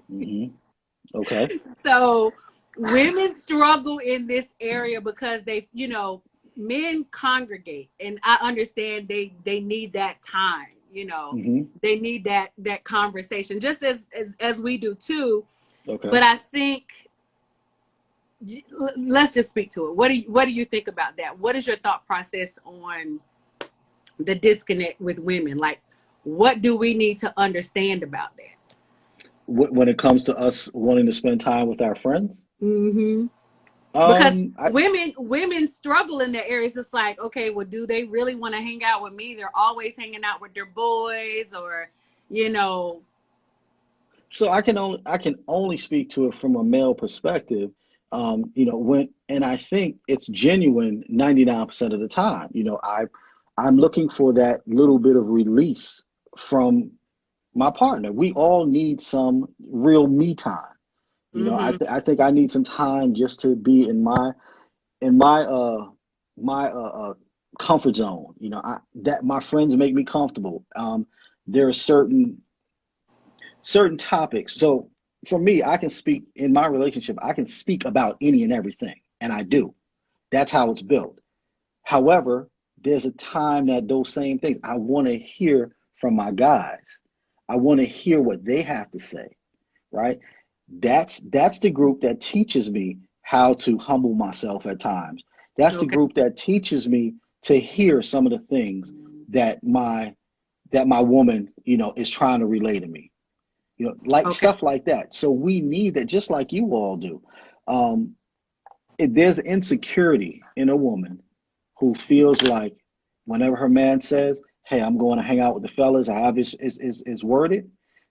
Hmm. Okay. So women struggle in this area because men congregate, and I understand they need that time. Hmm. They need that conversation, just as we do too. Okay. But I think let's just speak to it. What do you think about that? What is your thought process on the disconnect with women? Like, what do we need to understand about that? When it comes to us wanting to spend time with our friends, Mm-hmm. Because I women struggle in that area. It's just like, okay, well, do they really want to hang out with me? They're always hanging out with their boys, or you know, so I can only speak to it from a male perspective. When and I think it's genuine 99% of the time. I'm looking for that little bit of release from my partner. We all need some real me time. Mm-hmm. I think I need some time just to be in my comfort zone. That my friends make me comfortable. There are certain topics. So for me, I can speak in my relationship. I can speak about any and everything, and I do. That's how it's built. However, there's a time that those same things I want to hear from my guys. I want to hear what they have to say, right? That's the group that teaches me how to humble myself at times. That's the Okay. group that teaches me to hear some of the things that my woman, is trying to relay to me. Like Okay. stuff like that. So we need that, just like you all do. Um, there's insecurity in a woman who feels like whenever her man says, "Hey, I'm going to hang out with the fellas," however is worded,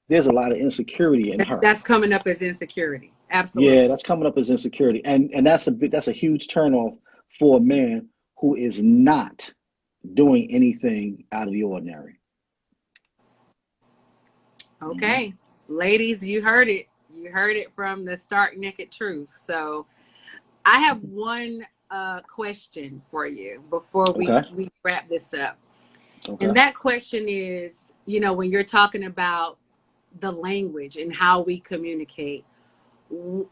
there's a lot of insecurity in her. That's coming up as insecurity. Yeah, Absolutely. that's coming up as insecurity, and that's a huge turnoff for a man who is not doing anything out of the ordinary. Hmm. Okay. Ladies, you heard it. You heard it from the stark naked truth. So I have one question for you before we, Okay. we wrap this up. Okay. And that question is, when you're talking about the language and how we communicate,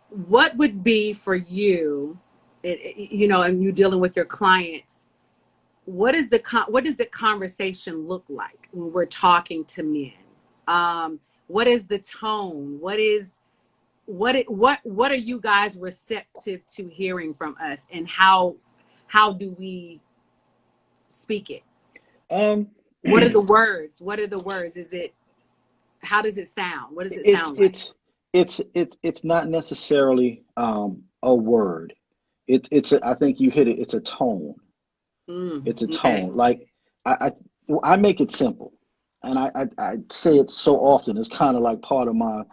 what would be for you, and you dealing with your clients, what does the conversation look like when we're talking to men? What is the tone? What are you guys receptive to hearing from us, and how do we speak it? Um, What are the words? What are the words? Is it How does it sound? What does it it's sound like? it's it's not necessarily a word. I think you hit it. It's a tone. It's a Okay. tone. Like I I make it simple, and I say it so often. It's kind of like part of my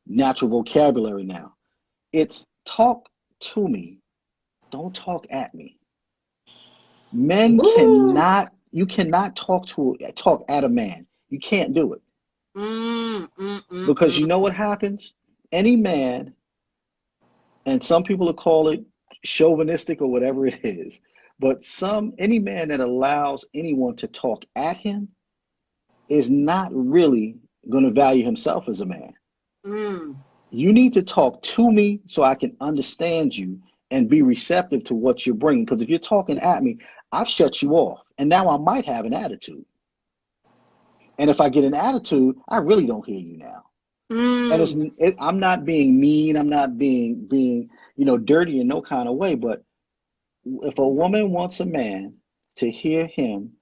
natural vocabulary now. It's talk to me, don't talk at me. Men Woo. cannot. You cannot talk at a man. You can't do it Mm, mm, mm, because you mm. know what happens. Any man, and some people will call it chauvinistic or whatever it is, but any man that allows anyone to talk at him is not really going to value himself as a man. Mm. You need to talk to me so I can understand you and be receptive to what you're bringing. Because if you're talking at me, I've shut you off, and now I might have an attitude. And if I get an attitude, I really don't hear you now. And Mm. I'm not being mean. I'm not being dirty in no kind of way. But if a woman wants a man to hear him,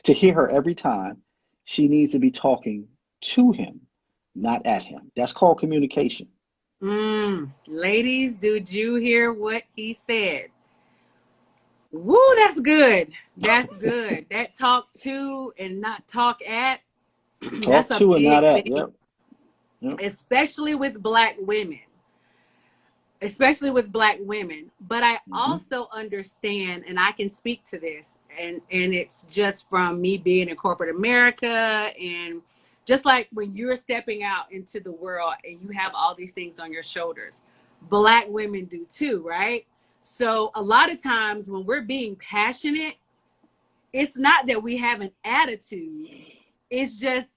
to hear her every time, she needs to be talking to him, not at him. That's called communication. Ladies, did you hear what he said? Woo, that's good. That's good. That talk to and not talk at, that's Talk a to and not big at. thing, Yep. Yep. especially with black women. Especially with black women. But I Hmm. also understand, and I can speak to this, and it's just from me being in corporate America, and just like when you're stepping out into the world and you have all these things on your shoulders, black women do too, right? So a lot of times when we're being passionate, it's not that we have an attitude. It's just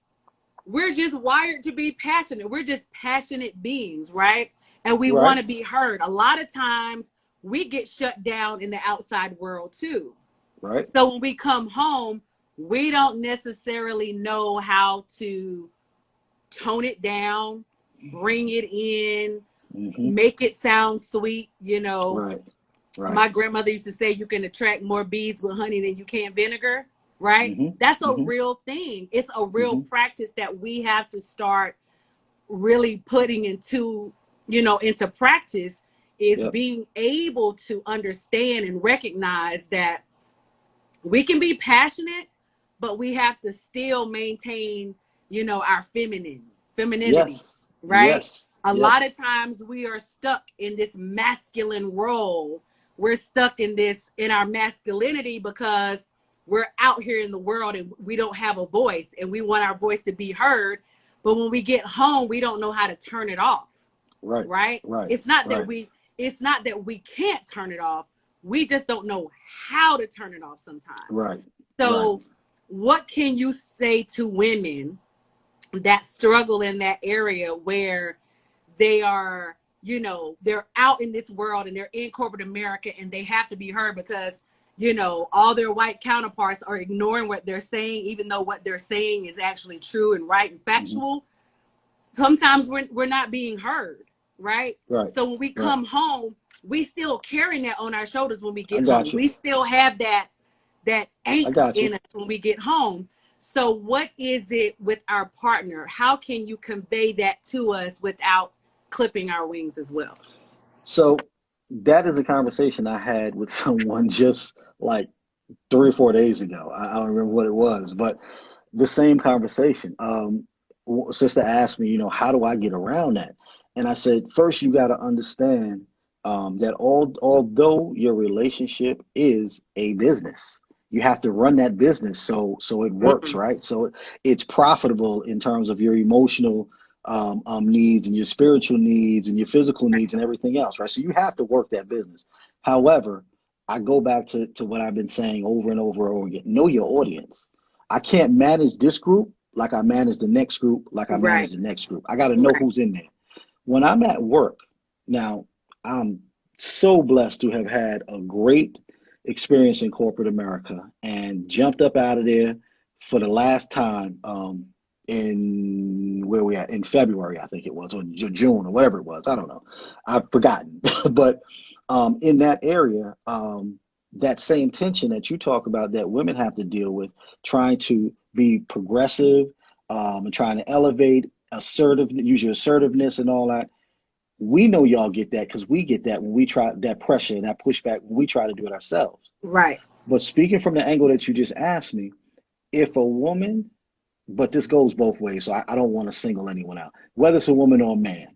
we're just wired to be passionate. We're just passionate beings, right? And we want Right. to be heard. A lot of times we get shut down in the outside world too. Right. So when we come home, we don't necessarily know how to tone it down, bring it in, Hmm. make it sound sweet. Right. Right. My grandmother used to say you can attract more bees with honey than you can vinegar, right? Hmm. That's a Hmm. real thing. It's a real Hmm. practice that we have to start really putting into practice, is Yep. being able to understand and recognize that we can be passionate, but we have to still maintain, our femininity, Yes. right? Yes. A lot Yes. of times we are stuck in this masculine role. We're stuck in our masculinity because we're out here in the world and we don't have a voice and we want our voice to be heard. But when we get home, we don't know how to turn it off. Right. Right? Right. It's not that we can't turn it off. We just don't know how to turn it off sometimes. Right. Right. So what can you say to women that struggle in that area where they are, they're out in this world and they're in corporate America and they have to be heard because, all their white counterparts are ignoring what they're saying, even though what they're saying is actually true and right and factual. Sometimes we're not being heard, right? Right. So when we come home, we still carrying that on our shoulders when we I get got home. you. We still have that I angst got you. in us when we get home. So what is it with our partner? How can you convey that to us without clipping our wings as well? So that is a conversation I had with someone just like 3 or 4 days ago. I don't remember what it was, but the same conversation. Sister asked me, how do I get around that? And I said, first, you got to understand that although your relationship is a business, you have to run that business so it works, Mm-hmm. right? So it's profitable in terms of your emotional needs and your spiritual needs and your physical needs and everything else, right? So you have to work that business. However, I go back to what I've been saying over and over and over again. Know your audience. I can't manage this group like I manage the next group, like I manage Right. the next group. I got to know Right. who's in there. When I'm at work, now I'm so blessed to have had a great experience in corporate America and jumped up out of there for the last time in where we at in February, I think it was, or June or whatever it was. I don't know. I've forgotten. But in that area, that same tension that you talk about that women have to deal with, trying to be progressive and trying to elevate, assertive, use your assertiveness and all that. We know y'all get that because we get that when we try that pressure and that pushback when we try to do it ourselves. Right. But speaking from the angle that you just asked me, if a woman, but this goes both ways, so I don't want to single anyone out, whether it's a woman or a man.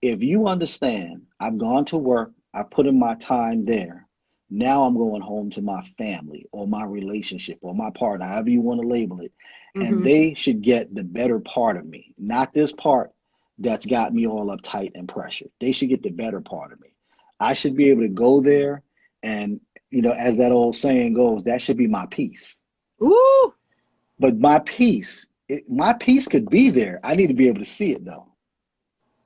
If you understand, I've gone to work, I put in my time there. Now I'm going home to my family or my relationship or my partner, however you want to label it. And Mm-hmm. they should get the better part of me, not this part that's got me all uptight and pressured. They should get the better part of me. I should be able to go there and, as that old saying goes, that should be my peace. Ooh. But my peace could be there. I need to be able to see it though.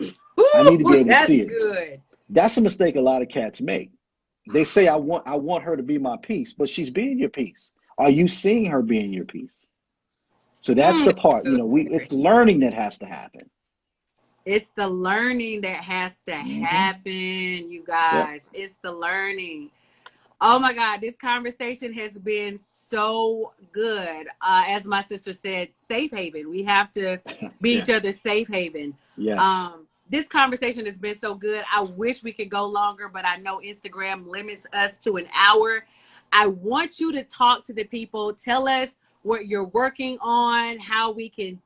I need to be Ooh, able to that's see it. good. That's a mistake a lot of cats make. They say I want her to be my peace, but she's being your peace. Are you seeing her being your peace? So that's the That's part, good, Larry. it's learning that has to happen. It's the learning that has to Hmm. happen, you Yep. guys. It's the learning. Oh my God, this conversation has been so good. As my sister said, safe haven. We have to be Yeah. each other's safe haven. Yes. This conversation has been so good. I wish we could go longer, but I know Instagram limits us to an hour. I want you to talk to the people. Tell us what you're working on, how we can,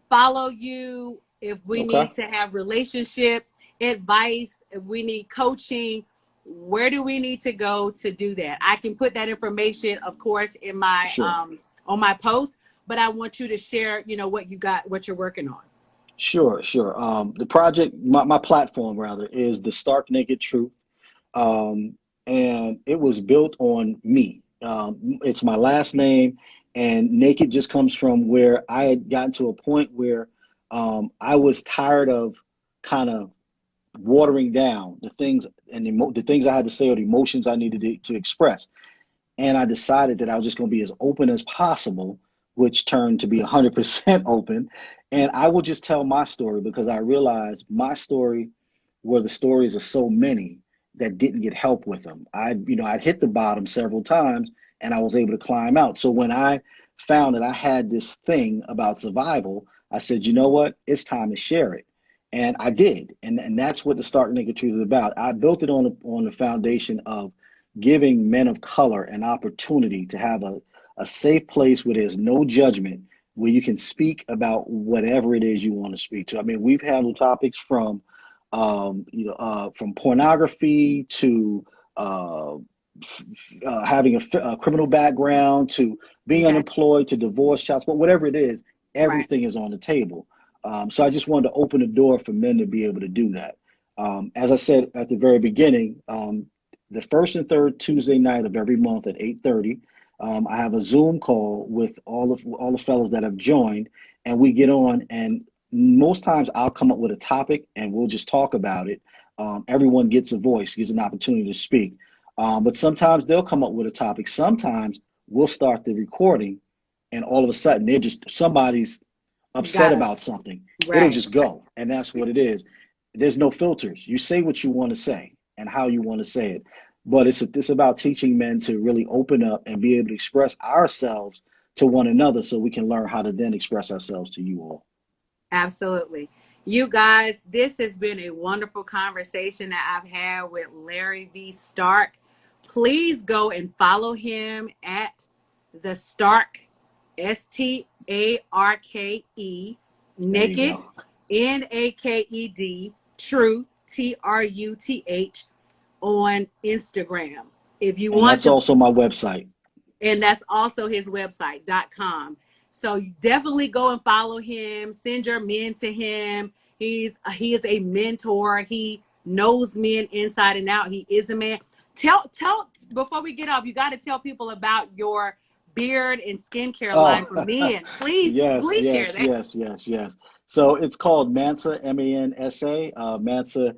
follow you. If we Okay. need to have relationship advice, if we need coaching, where do we need to go to do that? I can put that information, of course, in my Sure. on my post, but I want you to share, what you got, what you're working on. Sure. Sure. The project, my platform rather, is the Stark Naked Truth. Um, and it was built on me. It's my last name, and naked just comes from where I had gotten to a point where I was tired of kind of watering down the things and the things I had to say or the emotions I needed to express. And I decided that I was just going to be as open as possible, which turned to be 100% open. And I would just tell my story because I realized my story were the stories of so many that didn't get help with them. I'd hit the bottom several times and I was able to climb out. So when I found that I had this thing about survival, I said, you know what? It's time to share it. And I did. And that's what the Stark Naked Truth is about. I built it on the foundation of giving men of color an opportunity to have a safe place where there's no judgment, where you can speak about whatever it is you want to speak to. I mean, we've handled topics from from pornography to having a criminal background to being Okay. unemployed to divorce, child support, whatever it is, Right. everything is on the table. So I just wanted to open the door for men to be able to do that. As I said at the very beginning, the first and third Tuesday night of every month at 8:30, I have a Zoom call with all the fellas that have joined, and we get on. And most times I'll come up with a topic, and we'll just talk about it. Everyone gets a voice, gets an opportunity to speak. But sometimes they'll come up with a topic. Sometimes we'll start the recording, and all of a sudden they're just somebody's upset Got it. about something. It'll Right. just go, and that's what it is. There's no filters. You say what you want to say and how you want to say it. But it's about teaching men to really open up and be able to express ourselves to one another, so we can learn how to then express ourselves to you all. Absolutely. You guys, this has been a wonderful conversation that I've had with Larry V. Starke. Please go and follow him at the Starke, Starke, There you naked, go. Naked, truth, Truth, on Instagram. If you And want that's to, also my website. and that's also his website.com. So definitely go and follow him, send your men to him. He is a mentor. He knows men inside and out. He is a man. Tell before we get off, you got to tell people about your beard and skincare line Oh, for men. Please, yes, please share yes, that. yes, yes, yes. So it's called Mansa, Mansa. Mansa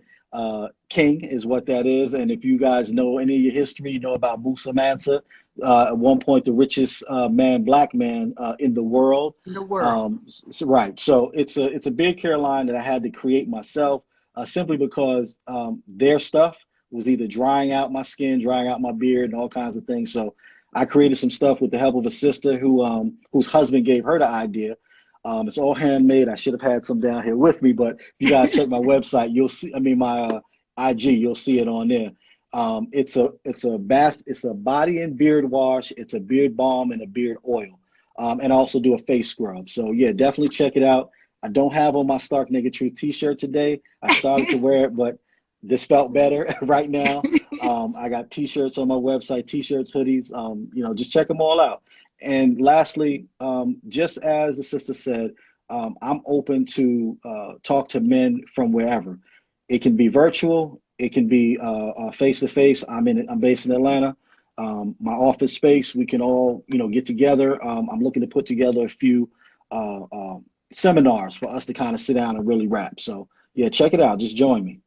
King is what that is. And if you guys know any of your history, you know about Musa Mansa, at one point the richest black man in the world. In the world. Right. So it's a beard care line that I had to create myself, simply because their stuff was either drying out my skin, drying out my beard, and all kinds of things. So I created some stuff with the help of a sister whose husband gave her the idea. It's all handmade. I should have had some down here with me, but if you guys check my website, you'll see. I mean, my IG, you'll see it on there. It's a body and beard wash. It's a beard balm and a beard oil, and I also do a face scrub. So yeah, definitely check it out. I don't have on my Stark Nigga Truth T-shirt today. I started to wear it, but this felt better right now. I got T-shirts on my website, T-shirts, hoodies. Just check them all out. And lastly, just as the sister said, I'm open to talk to men from wherever. It can be virtual. It can be face to face. I'm based in Atlanta. My office space. We can all get together. I'm looking to put together a few seminars for us to kind of sit down and really rap. So yeah, check it out. Just join me.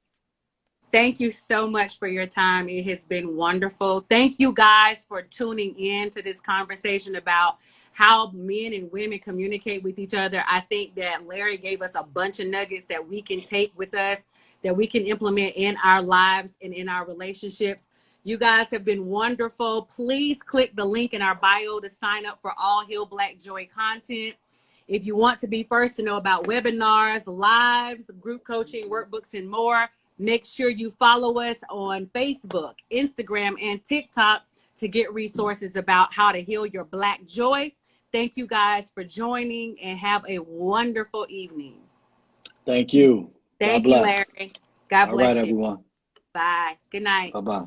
Thank you so much for your time. It has been wonderful. Thank you guys for tuning in to this conversation about how men and women communicate with each other. I think that Larry gave us a bunch of nuggets that we can take with us, that we can implement in our lives and in our relationships. You guys have been wonderful. Please click the link in our bio to sign up for all Heal Black Joy content. If you want to be first to know about webinars, lives, group coaching, workbooks, and more, make sure you follow us on Facebook, Instagram, and TikTok to get resources about how to heal your Black joy. Thank you guys for joining, and have a wonderful evening. Thank you. God Thank you, bless. Larry. God All right, bless you. everyone. Bye. Good night. Bye bye.